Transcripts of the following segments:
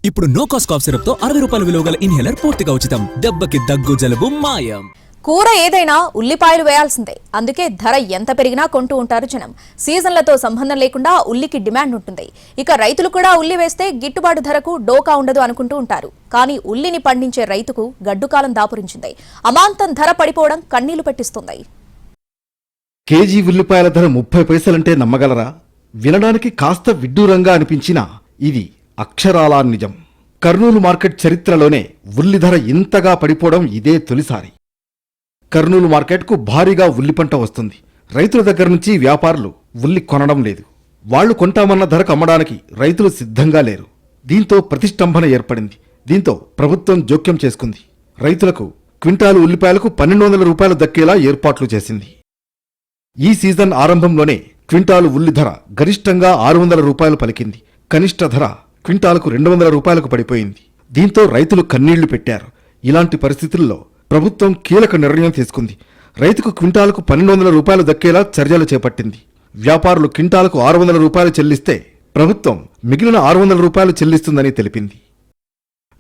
ఇప్పుడు no cost cough syrup తో 60 రూపాయల విలువ గల ఇన్హేలర్ పూర్తిగా ఉచితం. దెబ్బకి దగ్గు జలుబు మాయం. కూర ఏదైనా ఉల్లిపాయలు వేయాల్సిందే. అందుకే ధర ఎంత పెరిగినా కొంటూ ఉంటారు జనం. సీజన్లతో సంబంధం లేకుండా ఉల్లికి డిమాండ్ ఉంటుంది. ఇక రైతులు కూడా ఉల్లి వేస్తే గిట్టుబాటు ధరకు డోకా ఉండదు అనుకుంటూ ఉంటారు. కానీ ఉల్లిని పండించే రైతుకు గడ్డుకాలం దాపురించింది. అమాంతం ధర పడిపోవడం కన్నీళ్లు పెట్టిస్తుంది. కేజీ ఉల్లిపాయల ధర 30 పైసలంటే నమ్మగలరా? వినడానికి కాస్త విడ్డూరంగా అనిపించినా ఇది అక్షరాలా నిజం. కర్నూలు మార్కెట్ చరిత్రలోనే ఉల్లి ధర ఇంతగా పడిపోవడం ఇదే తొలిసారి. కర్నూలు మార్కెట్కు భారీగా ఉల్లి పంట వస్తుంది. రైతుల దగ్గర నుంచి వ్యాపారులు ఉల్లి కొనడం లేదు. వాళ్లు కొంటామన్న ధరకు అమ్మడానికి రైతులు సిద్ధంగా లేరు. దీంతో ప్రతిష్టంభన ఏర్పడింది. దీంతో ప్రభుత్వం జోక్యం చేసుకుంది. రైతులకు క్వింటాలు ఉల్లిపాయలకు 1200 రూపాయలు దక్కేలా ఏర్పాట్లు చేసింది. ఈ సీజన్ ఆరంభంలోనే క్వింటాలు ఉల్లి ధర గరిష్టంగా 600 రూపాయలు పలికింది. కనిష్ట ధర క్వింటాలకు 200 రూపాయలకు పడిపోయింది. దీంతో రైతులు కన్నీళ్లు పెట్టారు. ఇలాంటి పరిస్థితుల్లో ప్రభుత్వం కీలక నిర్ణయం తీసుకుంది. రైతుకు క్వింటాలకు 1200 రూపాయలు దక్కేలా చర్యలు చేపట్టింది. వ్యాపారులు క్వింటాలకు 600 రూపాయలు చెల్లిస్తే ప్రభుత్వం మిగిలిన 600 రూపాయలు చెల్లిస్తుందని తెలిపింది.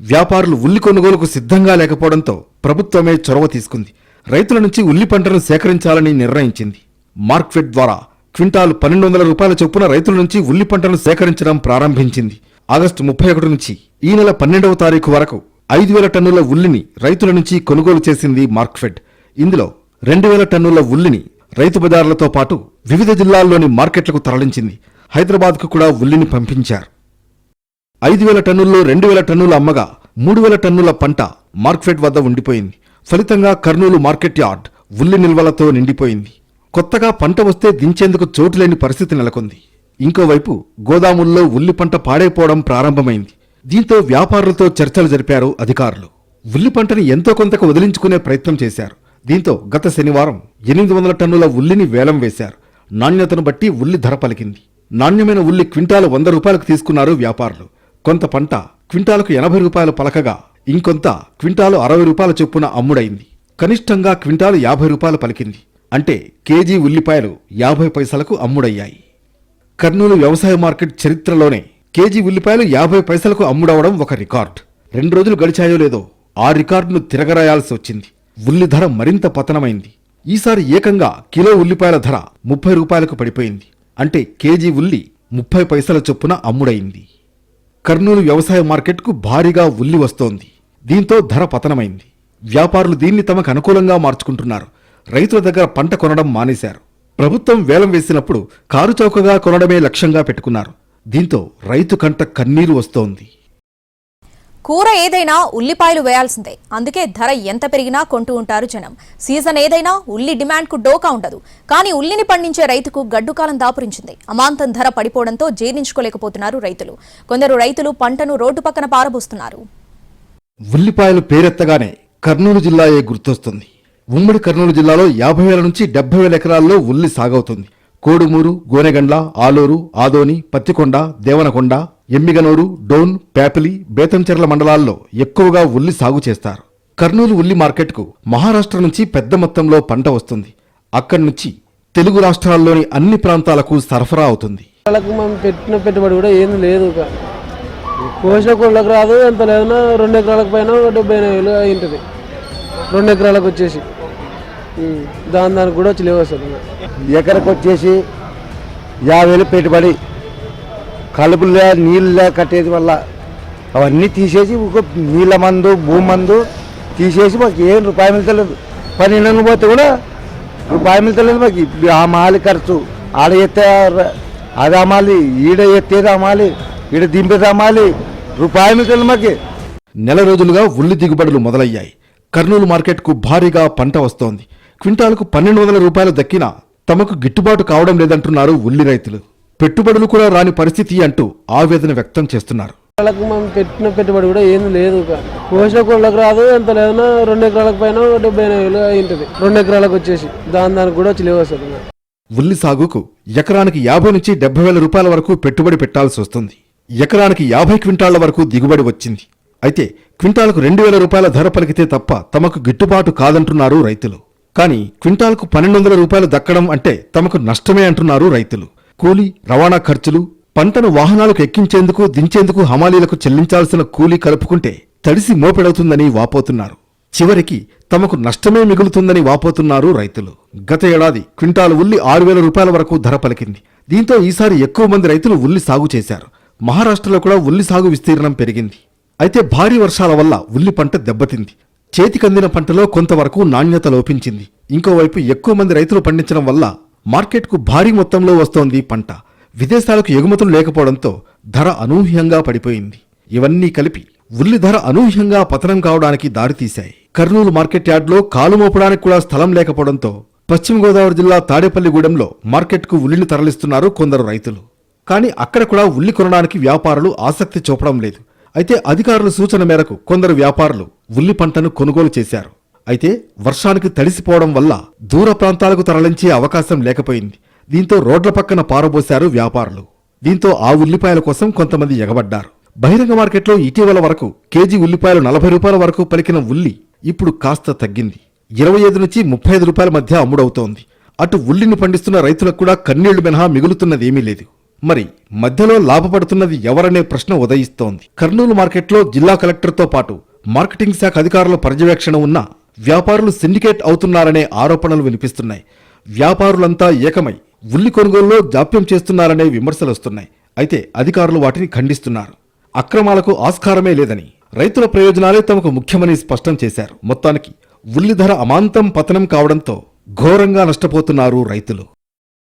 వ్యాపారులు ఉల్లి కొనుగోలుకు సిద్ధంగా లేకపోవడంతో ప్రభుత్వమే చొరవ తీసుకుంది. రైతుల నుంచి ఉల్లి పంటను సేకరించాలని నిర్ణయించింది. మార్క్ఫెడ్ ద్వారా క్వింటాలు 1200 రూపాయల చొప్పున రైతుల నుంచి ఉల్లి పంటను సేకరించడం ప్రారంభించింది. ఆగస్టు 31 నుంచి ఈ నెల 12వ తారీఖు వరకు 5000 టన్నుల ఉల్లిని రైతుల నుంచి కొనుగోలు చేసింది మార్క్ఫెడ్. ఇందులో 2000 టన్నుల ఉల్లిని రైతు బజార్లతో పాటు వివిధ జిల్లాల్లోని మార్కెట్లకు తరలించింది. హైదరాబాద్కు కూడా ఉల్లిని పంపించారు. 5000 టన్నుల్లో 2000 టన్నుల అమ్మగా 3000 టన్నుల పంట మార్క్ఫెడ్ వద్ద ఉండిపోయింది. ఫలితంగా కర్నూలు మార్కెట్ యార్డ్ ఉల్లి నిల్వలతో నిండిపోయింది. కొత్తగా పంట వస్తే దించేందుకు చోటులేని పరిస్థితి నెలకొంది. ఇంకోవైపు గోదాముల్లో ఉల్లి పంట పాడైపోవడం ప్రారంభమైంది. దీంతో వ్యాపారులతో చర్చలు జరిపారు అధికారులు. ఉల్లి పంటని ఎంతో కొంతకు వదిలించుకునే ప్రయత్నం చేశారు. దీంతో గత శనివారం 800 టన్నుల ఉల్లిని వేలం వేశారు. నాణ్యతను బట్టి ఉల్లి ధర పలికింది. నాణ్యమైన ఉల్లి క్వింటాలు 100 రూపాయలకు తీసుకున్నారు వ్యాపారులు. కొంత పంట క్వింటాలకు 80 రూపాయలు పలకగా ఇంకొంత క్వింటాలు 60 రూపాయల చొప్పున అమ్ముడైంది. కనిష్టంగా క్వింటాలు 50 రూపాయలు పలికింది. అంటే కేజీ ఉల్లిపాయలు 50 పైసలకు అమ్ముడయ్యాయి. కర్నూలు వ్యవసాయ మార్కెట్ చరిత్రలోనే కేజీ ఉల్లిపాయలు 50 పైసలకు అమ్ముడవడం ఒక రికార్డ్. 2 రోజులు గడిచాయో లేదో ఆ రికార్డును తిరగరాయాల్సి వచ్చింది. ఉల్లి ధర మరింత పతనమైంది. ఈసారి ఏకంగా కిలో ఉల్లిపాయల ధర 30 రూపాయలకు పడిపోయింది. అంటే కేజీ ఉల్లి 30 పైసల చొప్పున అమ్ముడైంది. కర్నూలు వ్యవసాయ మార్కెట్కు భారీగా ఉల్లి వస్తోంది. దీంతో ధర పతనమైంది. వ్యాపారులు దీన్ని తమకు అనుకూలంగా మార్చుకుంటున్నారు. రైతుల దగ్గర పంట కొనడం మానేశారు. ప్రభుత్వం వేలం వేసినప్పుడు కారు చౌకగా కొనడమే లక్ష్యంగా పెట్టుకున్నారు. దీంతో రైతు కంట కన్నీరు వస్తోంది. కూర ఏదైనా ఉల్లిపాయలు వేయాల్సిందే. అందుకే ధర ఎంత పెరిగినా కొంటూ ఉంటారు జనం. సీజన్ ఏదైనా ఉల్లి డిమాండ్కు డోకా ఉండదు. కానీ ఉల్లిని పండించే రైతుకు గడ్డుకాలం దాపురించింది. అమాంతం ధర పడిపోవడంతో జీర్ణించుకోలేకపోతున్నారు రైతులు. కొందరు రైతులు పంటను రోడ్డు పక్కన పారబోస్తున్నారు. ఉల్లిపాయలు పేరెత్తగానే కర్నూలు జిల్లాయే గుర్తొస్తుంది. ఉమ్మడి కర్నూలు జిల్లాలో 50,000 నుంచి 70,000 ఎకరాల్లో ఉల్లి సాగవుతుంది. కోడుమూరు, గోనెగండ్ల, ఆలూరు, ఆదోని, పత్తికొండ, దేవనకొండ, ఎమ్మిగనూరు, డోన్, పేపలి, బేతంచెర్ల మండలాల్లో ఎక్కువగా ఉల్లి సాగు చేస్తారు. కర్నూలు ఉల్లి మార్కెట్కు మహారాష్ట్ర నుంచి పెద్ద మొత్తంలో పంట వస్తుంది. అక్కడి నుంచి తెలుగు రాష్ట్రాల్లోని అన్ని ప్రాంతాలకు సరఫరా అవుతుంది. మనం పెట్టిన పెట్టుబడి కూడా ఏం లేదు. కోసిన కోళ్ళకు రాదు. ఎంత లేదన్నా 2 ఎకరాలకు పైన 70,000 అయింటుంది. 2 ఎకరాలకు వచ్చేసి దానికి కూడా వచ్చి లేవు. అసలు ఎకరకు వచ్చేసి 50,000 పెట్టుబడి, కలుపులే నీళ్ళ కట్టేది వల్ల అవన్నీ తీసేసి ఒక నీళ్ళ మందు, భూమి మందు తీసేసి మాకు ఏం రూపాయి మిగతలేదు. 12 పోతే కూడా రూపాయి మిగతలేదు మాకు. ఆ మాలి ఖర్చు ఆడ ఎత్తే అది అమ్మాలి, ఈడ ఎత్తేది అమ్మాలి, ఈడ దింపేది అమ్మాలి, రూపాయి మిగతలేదు మాకు. నెల రోజులుగా ఉల్లి దిగుబడులు మొదలయ్యాయి. కర్నూలు మార్కెట్కు భారీగా పంట వస్తోంది. క్వింటాలకు 1200 రూపాయలు దక్కినా తమకు గిట్టుబాటు కావడం లేదంటున్నారు ఉల్లి రైతులు. పెట్టుబడులు కూడా రాని పరిస్థితి అంటూ ఆవేదన వ్యక్తం చేస్తున్నారు. మనం పెట్టిన పెట్టుబడి కూడా ఏం లేదు. కోసిన కోళ్ళకు రాదు. ఎంత లేదన్నా 2 ఎకరాలకు పైన 70,000 అయింటుంది. 2 ఎకరాలకు వచ్చేసి దానికి కూడా వచ్చి లేవు. అసలు ఉల్లి సాగుకు ఎకరానికి 50 నుంచి 70,000 రూపాయల వరకు పెట్టుబడి పెట్టాల్సి వస్తుంది. ఎకరానికి 50 క్వింటాళ్ల వరకు దిగుబడి వచ్చింది. అయితే క్వింటాలకు 2,000 రూపాయల ధర పలికితే తప్ప తమకు గిట్టుబాటు కాదంటున్నారు రైతులు. కానీ క్వింటాల్కు 1,200 రూపాయలు దక్కడం అంటే తమకు నష్టమే అంటున్నారు రైతులు. కూలీ, రవాణా ఖర్చులు, పంటను వాహనాలకు ఎక్కించేందుకు దించేందుకు హమాలీలకు చెల్లించాల్సిన కూలీ కలుపుకుంటే తడిసి మోపెడవుతుందని వాపోతున్నారు. చివరికి తమకు నష్టమే మిగులుతుందని వాపోతున్నారు రైతులు. గత ఏడాది క్వింటాలు ఉల్లి 6,000 రూపాయల వరకు ధర పలికింది. దీంతో ఈసారి ఎక్కువ మంది రైతులు ఉల్లి సాగు చేశారు. మహారాష్ట్రలో కూడా ఉల్లి సాగు విస్తీర్ణం పెరిగింది. అయితే భారీ వర్షాల వల్ల ఉల్లి పంట దెబ్బతింది. చేతికందిన పంటలో కొంతవరకు నాణ్యత లోపించింది. ఇంకోవైపు ఎక్కువ మంది రైతులు పండించడం వల్ల మార్కెట్కు భారీ మొత్తంలో వస్తోంది పంట. విదేశాలకు ఎగుమతులు లేకపోవడంతో ధర అనూహ్యంగా పడిపోయింది. ఇవన్నీ కలిపి ఉల్లి ధర అనూహ్యంగా పతనం కావడానికి దారితీశాయి. కర్నూలు మార్కెట్ యార్డ్లో కాలు మోపడానికి కూడా స్థలం లేకపోవడంతో పశ్చిమ గోదావరి జిల్లా తాడేపల్లిగూడెంలో మార్కెట్కు ఉల్లిని తరలిస్తున్నారు కొందరు రైతులు. కానీ అక్కడ కూడా ఉల్లి కొనడానికి వ్యాపారులు ఆసక్తి చూపడం లేదు. అయితే అధికారుల సూచన మేరకు కొందరు వ్యాపారులు ఉల్లి పంటను కొనుగోలు చేశారు. అయితే వర్షానికి తడిసిపోవడం వల్ల దూర ప్రాంతాలకు తరలించే అవకాశం లేకపోయింది. దీంతో రోడ్ల పక్కన పారబోశారు వ్యాపారులు. దీంతో ఆ ఉల్లిపాయల కోసం కొంతమంది ఎగబడ్డారు. బహిరంగ మార్కెట్లో ఇటీవల వరకు కేజీ ఉల్లిపాయలు 40 రూపాయల వరకు పలికిన ఉల్లి ఇప్పుడు కాస్త తగ్గింది. 25 నుంచి 35 రూపాయల మధ్య అమ్ముడవుతోంది. అటు ఉల్లిని పండిస్తున్న రైతులకు కూడా కన్నీళ్లు మినహా మిగులుతున్నదేమీ లేదు. మరి మధ్యలో లాభపడుతున్నది ఎవరనే ప్రశ్న ఉదయిస్తోంది. కర్నూలు మార్కెట్లో జిల్లా కలెక్టర్తో పాటు మార్కెటింగ్ శాఖ అధికారుల పర్యవేక్షణ ఉన్నా వ్యాపారులు సిండికేట్ అవుతున్నారనే ఆరోపణలు వినిపిస్తున్నాయి. వ్యాపారులంతా ఏకమై ఉల్లి కొనుగోలులో జాప్యం చేస్తున్నారనే విమర్శలొస్తున్నాయి. అయితే అధికారులు వాటిని ఖండిస్తున్నారు. అక్రమాలకు ఆస్కారమే లేదని, రైతుల ప్రయోజనాలే తమకు ముఖ్యమని స్పష్టం చేశారు. మొత్తానికి ఉల్లి ధర అమాంతం పతనం కావడంతో ఘోరంగా నష్టపోతున్నారు రైతులు.